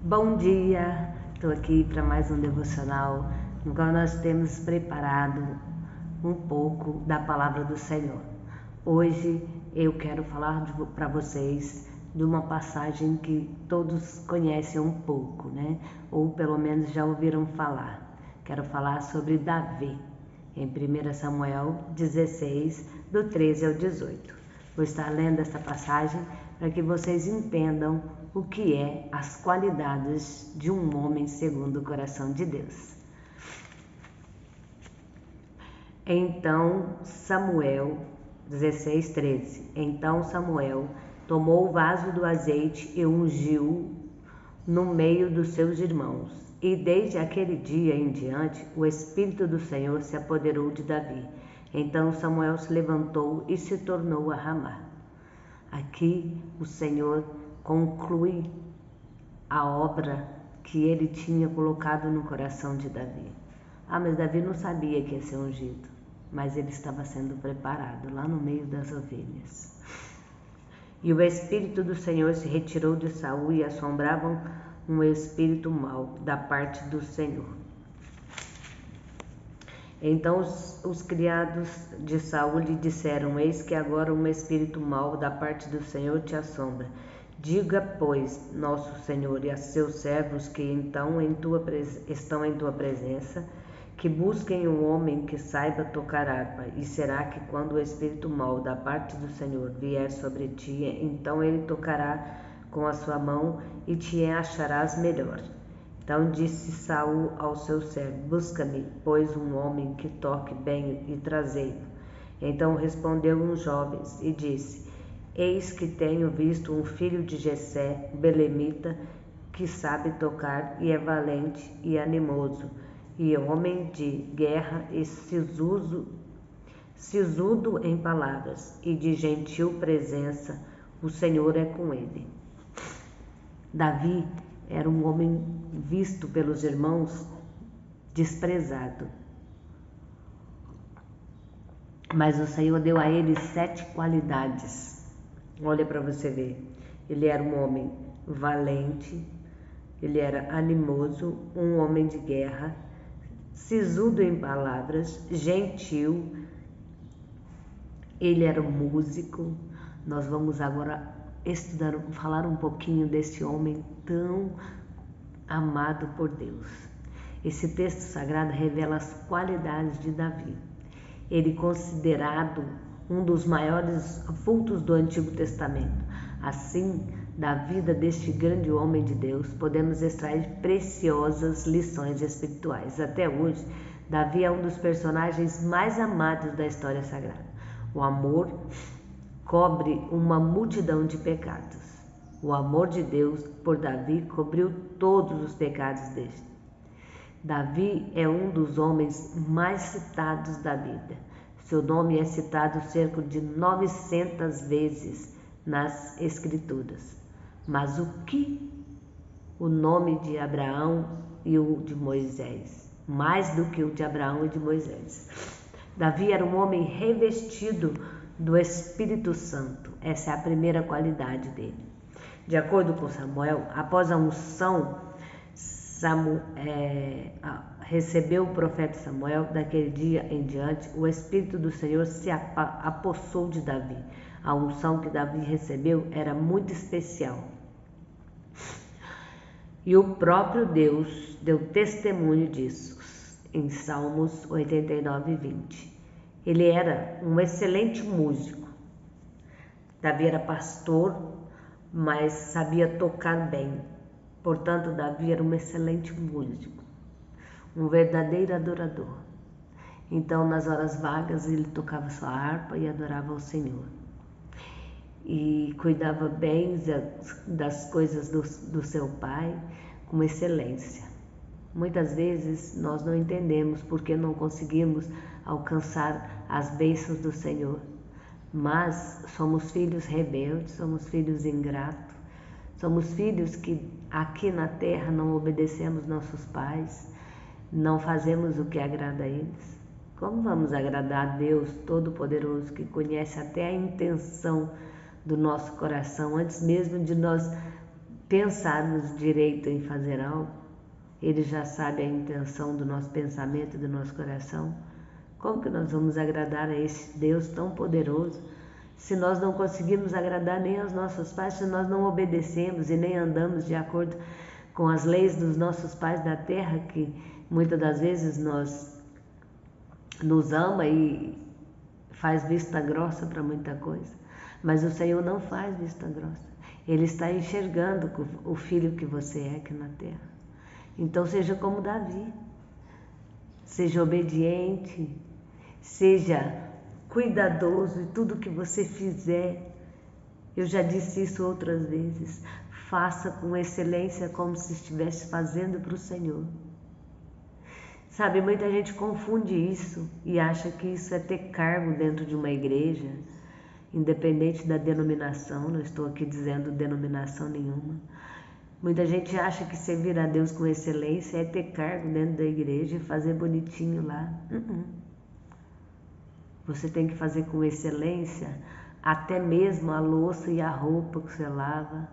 Bom dia, estou aqui para mais um devocional no qual nós temos preparado um pouco da palavra do Senhor. Hoje eu quero falar para vocês de uma passagem que todos conhecem um pouco, né? Ou pelo menos já ouviram falar. Quero falar sobre Davi, em 1 Samuel 16, do 13 ao 18. Vou estar lendo essa passagem para que vocês entendam o que é as qualidades de um homem segundo o coração de Deus. Então Samuel 16:13. Então Samuel tomou o vaso do azeite e ungiu no meio dos seus irmãos. E desde aquele dia em diante, o Espírito do Senhor se apoderou de Davi. Então Samuel se levantou e se tornou a Ramá. Aqui o Senhor conclui a obra que ele tinha colocado no coração de Davi. Mas Davi não sabia que ia ser ungido, mas ele estava sendo preparado lá no meio das ovelhas. E o Espírito do Senhor se retirou de Saul e assombravam um espírito mau da parte do Senhor. Então os criados de Saul lhe disseram: Eis que agora um espírito mau da parte do Senhor te assombra. Diga, pois, nosso Senhor e a seus servos que então estão em tua presença, que busquem um homem que saiba tocar harpa. E será que quando o espírito mau da parte do Senhor vier sobre ti, então ele tocará com a sua mão e te acharás melhor. Então disse Saul ao seu servo: Busca-me, pois, um homem que toque bem e trazei-o. Então respondeu um jovem e disse: Eis que tenho visto um filho de Jessé, belemita, que sabe tocar e é valente e animoso, e homem de guerra e sisudo em palavras, e de gentil presença, o Senhor é com ele. Davi era um homem visto pelos irmãos desprezado. Mas o Senhor deu a ele 7 qualidades. Olha para você ver. Ele era um homem valente, ele era animoso, um homem de guerra, sisudo em palavras, gentil, ele era um músico. Nós vamos agora falar um pouquinho desse homem tão amado por Deus. Esse texto sagrado revela as qualidades de Davi. Ele considerado um dos maiores vultos do Antigo Testamento. Assim, da vida deste grande homem de Deus, podemos extrair preciosas lições espirituais. Até hoje, Davi é um dos personagens mais amados da história sagrada. O amor cobre uma multidão de pecados. O amor de Deus por Davi cobriu todos os pecados deste. Davi é um dos homens mais citados da Bíblia. Seu nome é citado cerca de 900 vezes nas Escrituras. Mas o que o nome de Abraão e o de Moisés? Mais do que o de Abraão e de Moisés. Davi era um homem revestido do Espírito Santo. Essa é a primeira qualidade dele. De acordo com Samuel, após a unção, recebeu o profeta Samuel. Daquele dia em diante, o Espírito do Senhor se apossou de Davi. A unção que Davi recebeu era muito especial. E o próprio Deus deu testemunho disso em Salmos 89:20. Ele era um excelente músico. Davi era pastor, mas sabia tocar bem. Portanto, Davi era um excelente músico, um verdadeiro adorador. Então, nas horas vagas, ele tocava sua harpa e adorava ao Senhor. E cuidava bem das coisas do seu pai com excelência. Muitas vezes nós não entendemos porque não conseguimos alcançar as bênçãos do Senhor. Mas somos filhos rebeldes, somos filhos ingratos, somos filhos que aqui na terra não obedecemos nossos pais, não fazemos o que agrada a eles. Como vamos agradar a Deus Todo-Poderoso, que conhece até a intenção do nosso coração, antes mesmo de nós pensarmos direito em fazer algo, Ele já sabe a intenção do nosso pensamento e do nosso coração. Como que nós vamos agradar a esse Deus tão poderoso se nós não conseguimos agradar nem aos nossos pais, se nós não obedecemos e nem andamos de acordo com as leis dos nossos pais da terra, que muitas das vezes nos ama e faz vista grossa para muita coisa, mas o Senhor não faz vista grossa. Ele está enxergando o filho que você é aqui na terra. Então seja como Davi, seja obediente, seja cuidadoso em tudo que você fizer. Eu já disse isso outras vezes, faça com excelência como se estivesse fazendo para o Senhor. Sabe, muita gente confunde isso e acha que isso é ter cargo dentro de uma igreja, independente da denominação, não estou aqui dizendo denominação nenhuma. Muita gente acha que servir a Deus com excelência é ter cargo dentro da igreja e fazer bonitinho lá. Você tem que fazer com excelência até mesmo a louça e a roupa que você lava,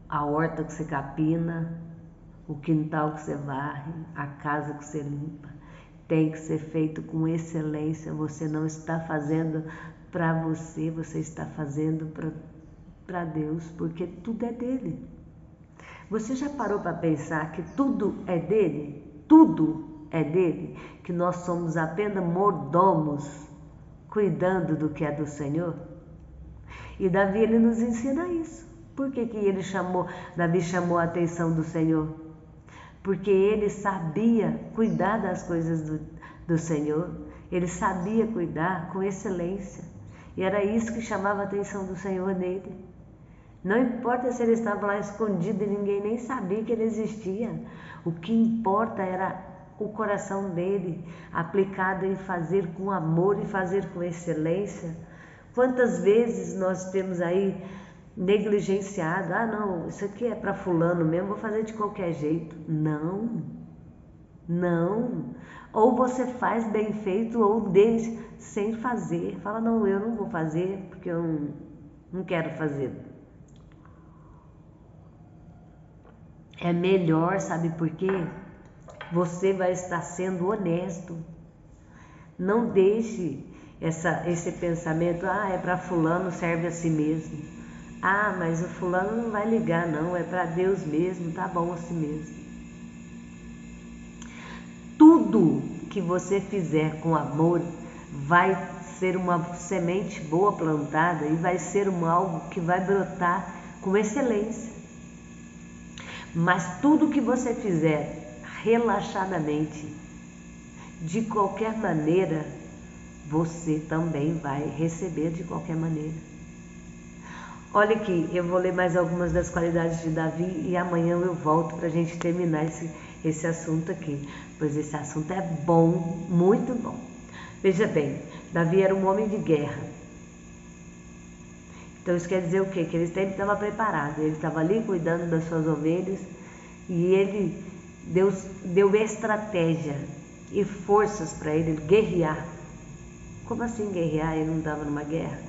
a horta que você capina, o quintal que você varre, a casa que você limpa. Tem que ser feito com excelência. Você não está fazendo para você, você está fazendo para Deus, porque tudo é dele. Você já parou para pensar que tudo é dele? Tudo é dele, que nós somos apenas mordomos, cuidando do que é do Senhor? E Davi, ele nos ensina isso. Por que Davi chamou a atenção do Senhor? Porque ele sabia cuidar das coisas do Senhor, ele sabia cuidar com excelência, e era isso que chamava a atenção do Senhor nele. Não importa se ele estava lá escondido e ninguém nem sabia que ele existia, o que importa era o coração dele, aplicado em fazer com amor e fazer com excelência. Quantas vezes nós temos aí negligenciado, não, isso aqui é para fulano mesmo, vou fazer de qualquer jeito. Não, ou você faz bem feito ou deixa sem fazer, fala, não, eu não vou fazer porque eu não quero fazer. É melhor, sabe por quê? Você vai estar sendo honesto. Não deixe esse pensamento, é para fulano, serve a si mesmo. Mas o fulano não vai ligar, não, é para Deus mesmo, tá bom assim mesmo. Tudo que você fizer com amor vai ser uma semente boa plantada e vai ser algo que vai brotar com excelência. Mas tudo que você fizer relaxadamente, de qualquer maneira, você também vai receber de qualquer maneira. Olha aqui, eu vou ler mais algumas das qualidades de Davi e amanhã eu volto para a gente terminar esse assunto aqui, pois esse assunto é bom, muito bom. Veja bem, Davi era um homem de guerra. Então isso quer dizer o quê? Que ele sempre estava preparado, ele estava ali cuidando das suas ovelhas e Deus deu estratégia e forças para ele guerrear. Como assim guerrear? Ele não estava numa guerra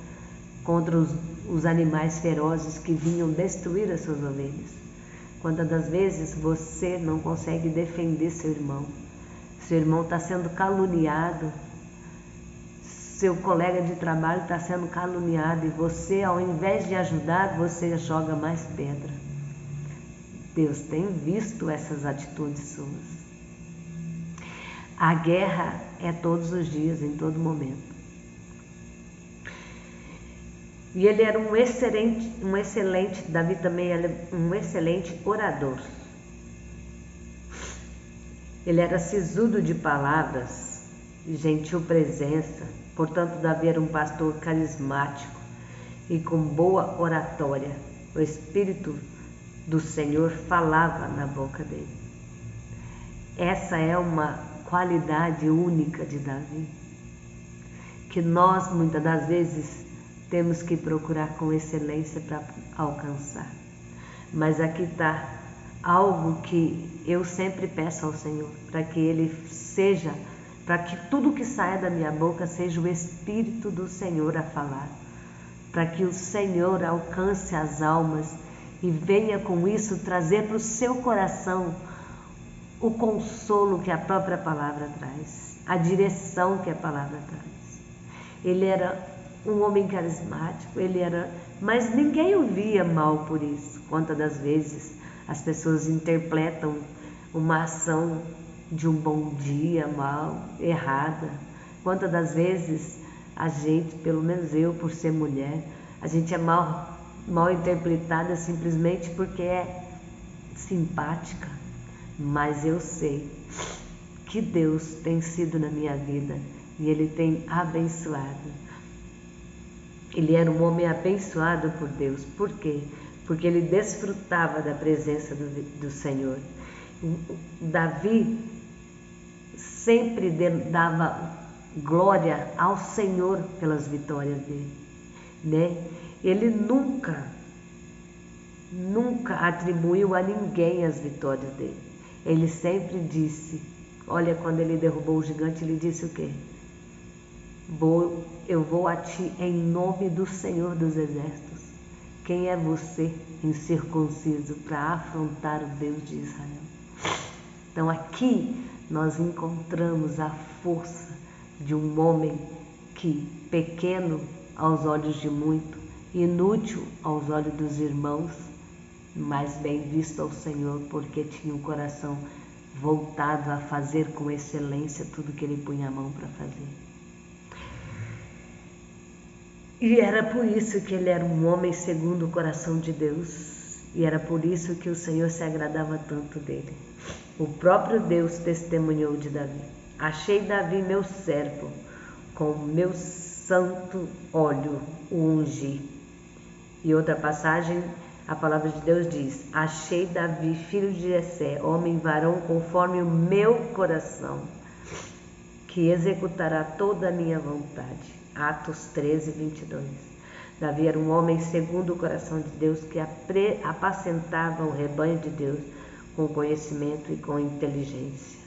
contra os animais ferozes que vinham destruir as suas ovelhas. Quantas das vezes você não consegue defender seu irmão está sendo caluniado, seu colega de trabalho está sendo caluniado e você, ao invés de ajudar, você joga mais pedra. Deus tem visto essas atitudes suas. A guerra é todos os dias, em todo momento. E ele era Davi também era um excelente orador. Ele era sisudo de palavras e gentil presença, portanto Davi era um pastor carismático e com boa oratória. O Espírito do Senhor falava na boca dele. Essa é uma qualidade única de Davi, que nós muitas das vezes temos que procurar com excelência para alcançar. Mas aqui está algo que eu sempre peço ao Senhor, para que tudo que saia da minha boca seja o Espírito do Senhor a falar, para que o Senhor alcance as almas e venha com isso trazer para o seu coração o consolo que a própria palavra traz, a direção que a palavra traz. Ele era um homem carismático, mas ninguém o via mal por isso. Quantas das vezes as pessoas interpretam uma ação de um bom dia mal, errada. Quantas das vezes a gente, pelo menos eu, por ser mulher, a gente é mal interpretada simplesmente porque é simpática. Mas eu sei que Deus tem sido na minha vida e Ele tem abençoado. Ele era um homem abençoado por Deus. Por quê? Porque ele desfrutava da presença do Senhor. Davi sempre dava glória ao Senhor pelas vitórias dele, né? Ele nunca atribuiu a ninguém as vitórias dele. Ele sempre disse, olha, quando ele derrubou o gigante, ele disse o quê? Eu vou a ti em nome do Senhor dos Exércitos. Quem é você, incircunciso, para afrontar o Deus de Israel? Então aqui nós encontramos a força de um homem que, pequeno aos olhos de muito, inútil aos olhos dos irmãos, mas bem visto ao Senhor, porque tinha um coração voltado a fazer com excelência tudo que ele punha a mão para fazer. E era por isso que ele era um homem segundo o coração de Deus, e era por isso que o Senhor se agradava tanto dele. O próprio Deus testemunhou de Davi: achei Davi meu servo, com meu santo óleo o ungi. E outra passagem, a palavra de Deus diz: achei Davi, filho de Jessé, homem varão conforme o meu coração, que executará toda a minha vontade. Atos 13, 22. Davi era um homem segundo o coração de Deus, que apacentava o rebanho de Deus com conhecimento e com inteligência.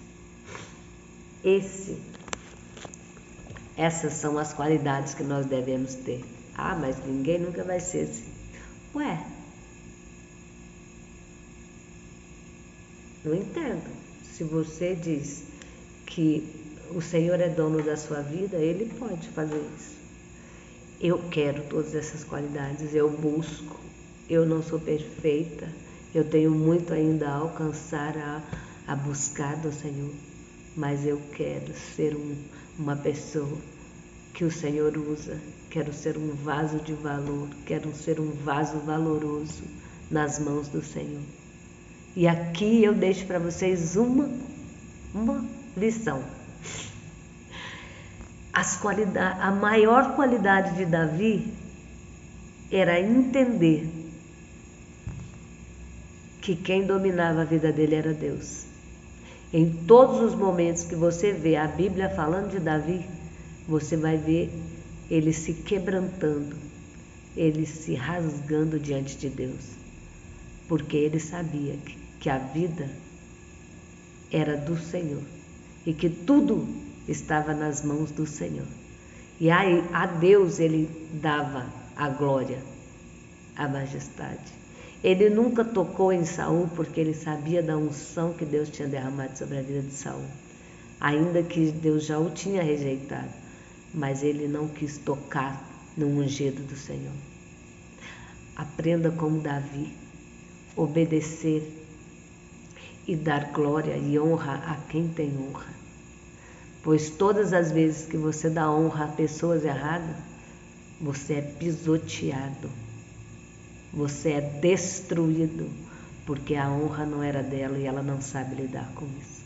Essas são as qualidades que nós devemos ter. Ah, mas ninguém nunca vai ser assim. Ué, não entendo. Se você diz que o Senhor é dono da sua vida, Ele pode fazer isso. Eu quero todas essas qualidades, eu busco. Eu não sou perfeita, eu tenho muito ainda a alcançar, a buscar do Senhor, mas eu quero ser uma pessoa que o Senhor usa. Quero ser um vaso de valor, quero ser um vaso valoroso nas mãos do Senhor. E aqui eu deixo para vocês uma lição. A maior qualidade de Davi era entender que quem dominava a vida dele era Deus. Em todos os momentos que você vê a Bíblia falando de Davi, você vai ver ele se quebrantando, ele se rasgando diante de Deus, porque ele sabia que a vida era do Senhor e que tudo estava nas mãos do Senhor. E a Deus ele dava a glória, a majestade. Ele nunca tocou em Saul porque ele sabia da unção que Deus tinha derramado sobre a vida de Saul, ainda que Deus já o tinha rejeitado, mas ele não quis tocar no ungido do Senhor. Aprenda como Davi, obedecer e dar glória e honra a quem tem honra, pois todas as vezes que você dá honra a pessoas erradas, você é pisoteado, você é destruído, porque a honra não era dela e ela não sabe lidar com isso.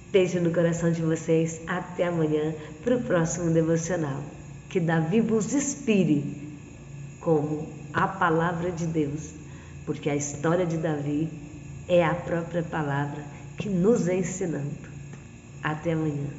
Beijo no coração de vocês, até amanhã para o próximo devocional. Que Davi vos inspire como a palavra de Deus, porque a história de Davi é a própria palavra que nos ensinando. Até amanhã.